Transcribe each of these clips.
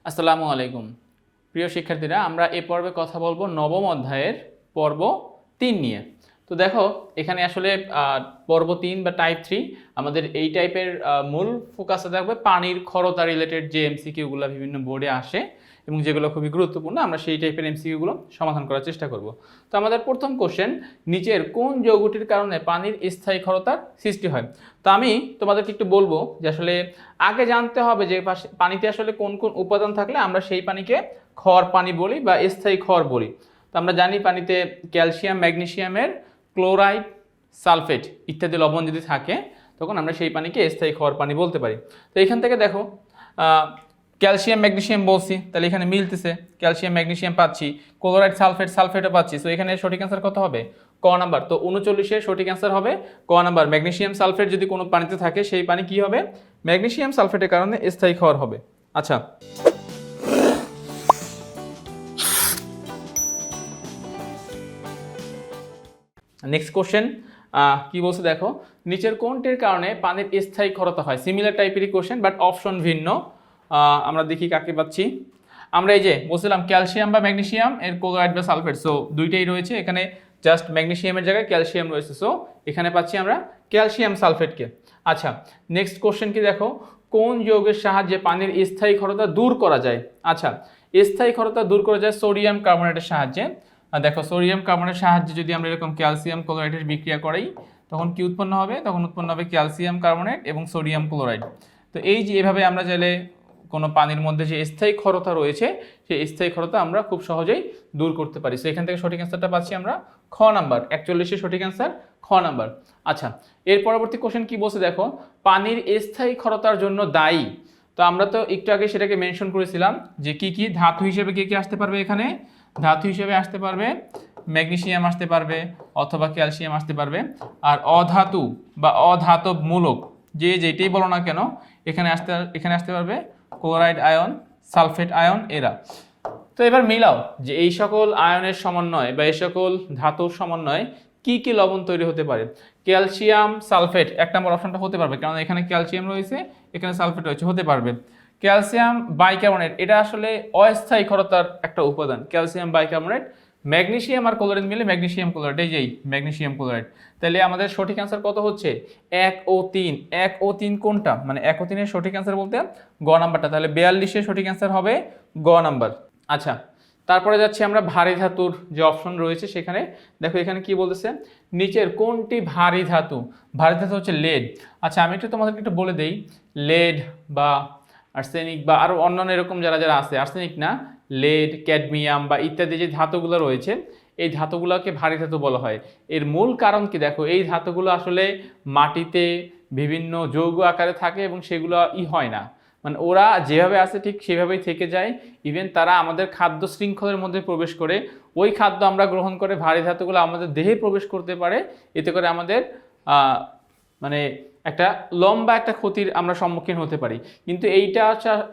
আসসালামু আলাইকুম প্রিয় শিক্ষার্থীরা, আমরা এই পর্বে কথা বলবো নবম অধ্যায়ের পর্ব 3 নিয়ে। তো দেখো এখানে আসলে পর্ব 3 বা টাইপ 3 আমাদের এই টাইপের মূল ফোকাসে থাকবে পানির ক্ষরতা রিলেটেড যে এমসিকিউগুলো বিভিন্ন বোর্ডে আসে এবং যেগুলো খুবই গুরুত্বপূর্ণ, আমরা সেই টাইপের এমসিকিউগুলো সমাধান করার চেষ্টা করব। তো আমাদের প্রথম কোশ্চেন, নিচের কোন যৌগটির কারণে পানির স্থায়ী ক্ষরতার সৃষ্টি হয়? তো আমি তোমাদেরকে একটু বলবো যে আসলে আগে জানতে হবে যে পানিতে আসলে কোন কোন উপাদান থাকলে আমরা সেই পানিকে ক্ষর পানি বলি বা স্থায়ী ক্ষর বলি। তো আমরা জানি পানিতে ক্যালসিয়াম, ম্যাগনেসিয়ামের ক্লোরাইড, সালফেট ইত্যাদি লবণ যদি থাকে তখন আমরা সেই পানিকে স্থায়ী ক্ষর পানি বলতে পারি। তো এখান থেকে দেখো ক্যালসিয়াম ম্যাগনেসিয়াম বলছি, তাহলে এখানে মিলতেছে, ক্যালসিয়াম ম্যাগনেসিয়াম পাচ্ছি, ক্লোরাইড সালফেট সালফেটও পাচ্ছি। সো এখানে সঠিক অ্যান্সার কত হবে? ক নাম্বার। তো 39-এর সঠিক অ্যান্সার হবে ক নাম্বার। ম্যাগনেসিয়াম সালফেট যদি কোনো পানিতে থাকে সেই পানি কি হবে? ম্যাগনেসিয়াম সালফেটের কারণে স্থায়ী ক্ষর হবে। আচ্ছা, নেক্সট কোশ্চেন কি বলছে দেখো, নিচের কোনটির কারণে পানির স্থায়ী ক্ষরতা হয়? সিমিলার টাইপেরই কোশ্চেন বাট অপশন ভিন্ন। আমরা দেখি কাকে পাচ্ছি। আমরা এই যে বলছিলাম ক্যালসিয়াম বা ম্যাগনেসিয়াম এর ক্লোরাইড বা সালফেট, সো দুইটাই রয়েছে এখানে, জাস্ট ম্যাগনেসিয়ামের জায়গায় ক্যালসিয়াম রয়েছে, সো এখানে পাচ্ছি আমরা ক্যালসিয়াম সালফেটকে। আচ্ছা, নেক্সট কোশ্চেন কি দেখো, কোন যৌগের সাহায্যে পানির স্থায়ী ক্ষরতা দূর করা যায়? আচ্ছা, স্থায়ী ক্ষরতা দূর করা যায় সোডিয়াম কার্বনেটের সাহায্যে। দেখো সোডিয়াম কার্বনের সাহায্যে যদি আমরা এরকম ক্যালসিয়াম ক্লোরাইডের বিক্রিয়া করাই তখন কি উৎপন্ন হবে? তখন উৎপন্ন হবে ক্যালসিয়াম কার্বনেট এবং সোডিয়াম ক্লোরাইড। তো এই যে এভাবে আমরা চাইলে কোনো পানির মধ্যে যে স্থায়ী ক্ষরতা রয়েছে সেই স্থায়ী ক্ষরতা আমরা খুব সহজেই দূর করতে পারি। সো এখান থেকে সঠিক অ্যান্সারটা পাচ্ছি আমরা খ নাম্বার। 41-এর সঠিক অ্যান্সার খ নাম্বার। আচ্ছা, এর পরবর্তী কোশ্চেন কি বলছে দেখো, পানির স্থায়ী ক্ষরতার জন্য দায়ী। তো আমরা তো একটু আগে সেটাকে মেনশন করেছিলাম যে কি কি ধাতু হিসেবে কি কি আসতে পারবে এখানে। ধাতু হিসেবে আসতে পারবে ম্যাগনেসিয়াম, আসতে পারবে অথবা ক্যালসিয়াম আসতে পারবে। আর অধাতু বা অধাতব মূলক যে যেটাই বলো না কেন এখানে আসতে পারবে ক্লোরাইড আয়ন, সালফেট আয়ন এরা। তো এবার মিলাও যে এই সকল আয়নের সমন্বয় বা এই সকল ধাতুর সমন্বয়ে কি কি লবণ তৈরি হতে পারে। ক্যালসিয়াম সালফেট 1 নম্বর অপশনটা হতে পারবে, কারণ এখানে ক্যালসিয়াম রয়েছে এখানে সালফেট রয়েছে, হতে পারবে। ক্যালসিয়াম বাইকার্বনেট, এটা আসলে অস্থায়ী ক্ষরতার একটা উপাদান ক্যালসিয়াম বাইকার্বনেট। ম্যাগনেসিয়াম আর ক্লোরাইড মিলে ম্যাগনেসিয়াম ক্লোরাইড, এই যেই ম্যাগনেসিয়াম ক্লোরাইড। তাহলে আমাদের সঠিক অ্যান্সার কত হচ্ছে? 1 ও 3। 1 ও 3 কোনটা? মানে 1 ও 3-এর সঠিক অ্যান্সার বলতে গ নাম্বারটা, তাহলে 42-এর সঠিক অ্যান্সার হবে গ নাম্বার। আচ্ছা, তারপরে যাচ্ছি আমরা ভারী ধাতুর যে অপশন রয়েছে সেখানে। দেখো এখানে কি বলতেছে, নিচের কোনটি ভারী ধাতু? ভারী ধাতু হচ্ছে লেড। আচ্ছা, আমি একটু তোমাদেরকে একটু বলে দেই, লেড বা আর্সেনিক বা আরও অন্যান্য এরকম যারা যারা আছে, আর্সেনিক না, লেড, ক্যাডমিয়াম বা ইত্যাদি যে ধাতুগুলো রয়েছে এই ধাতুগুলোকে ভারী ধাতু বলা হয়। এর মূল কারণ কি দেখো, এই ধাতুগুলো আসলে মাটিতে বিভিন্ন যৌগ আকারে থাকে এবং সেগুলো হয় না, মানে ওরা যেভাবে আছে ঠিক সেভাবেই থেকে যায়। ইভেন তারা আমাদের খাদ্য শৃঙ্খলের মধ্যে প্রবেশ করে, ওই খাদ্য আমরা গ্রহণ করে ভারী ধাতুগুলো আমাদের দেহে প্রবেশ করতে পারে। এতে করে আমাদের মানে একটা লম্বা একটা ক্ষতির আমরা সম্মুখীন হতে পারি। কিন্তু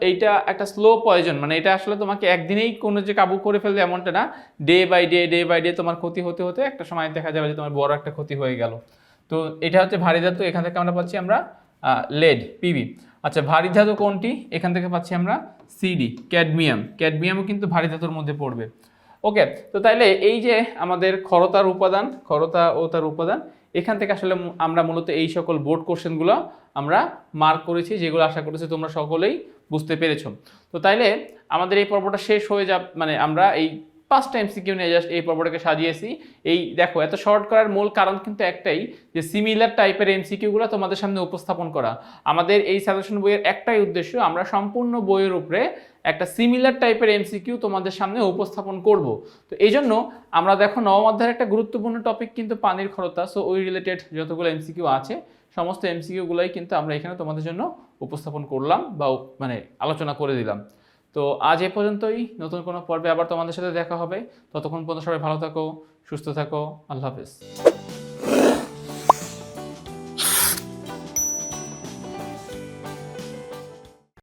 এইটা একটা স্লো পয়জন, মানে এটা আসলে তোমাকে একদিনেই কোনো যে কাবু করে ফেলবে এমনটা না। ডে বাই ডে তোমার ক্ষতি হতে হতে একটা সময় দেখা যাবে যে তোমার বড় একটা ক্ষতি হয়ে গেল। তো এটা হচ্ছে ভারী ধাতু, এখান থেকে আমরা পাচ্ছি আমরা লেড, পিবি। আচ্ছা, ভারী ধাতু কোনটি? এখান থেকে পাচ্ছি আমরা সিডি, ক্যাডমিয়াম। ক্যাডমিয়ামও কিন্তু ভারী ধাতুর মধ্যে পড়বে। ওকে, তো তাইলে এই যে আমাদের ক্ষরতা ও তার উপাদান, এখান থেকে আসলে আমরা মূলত এই সকল বোর্ড কোশ্চেনগুলো আমরা মার্ক করেছি, যেগুলো আশা করছি তোমরা সকলেই বুঝতে পেরেছো। তো তাইলে আমাদের এই পর্বটা শেষ হয়ে মানে আমরা এই 5টা এমসিকিউ নিয়ে জাস্ট এই পর্বটাকে সাজিয়েছি। এই দেখো এত শর্ট করার মূল কারণ কিন্তু একটাই, যে সিমিলার টাইপের এমসিকিউগুলো তোমাদের সামনে উপস্থাপন করা। আমাদের এই সাজেশন বইয়ের একটাই উদ্দেশ্য, আমরা সম্পূর্ণ বইয়ের উপরে একটা সিমিলার টাইপের এমসিকিউ তোমাদের সামনে উপস্থাপন করব। তো এই জন্য আমরা দেখো নবম অধ্যায়ের একটা গুরুত্বপূর্ণ টপিক কিন্তু পানির ক্ষরতা, সো ওই রিলেটেড যতগুলো এমসিকিউ আছে সমস্ত এমসিকিউগুলোই কিন্তু আমরা এখানে তোমাদের জন্য উপস্থাপন করলাম বা মানে আলোচনা করে দিলাম। তো আজ এ পর্যন্তই, নতুন কোনো পর্বে আবার তোমাদের সাথে দেখা হবে। ততক্ষণ পর্যন্ত সবাই ভালো থাকো, সুস্থ থাকো, আল্লাহ হাফেজ।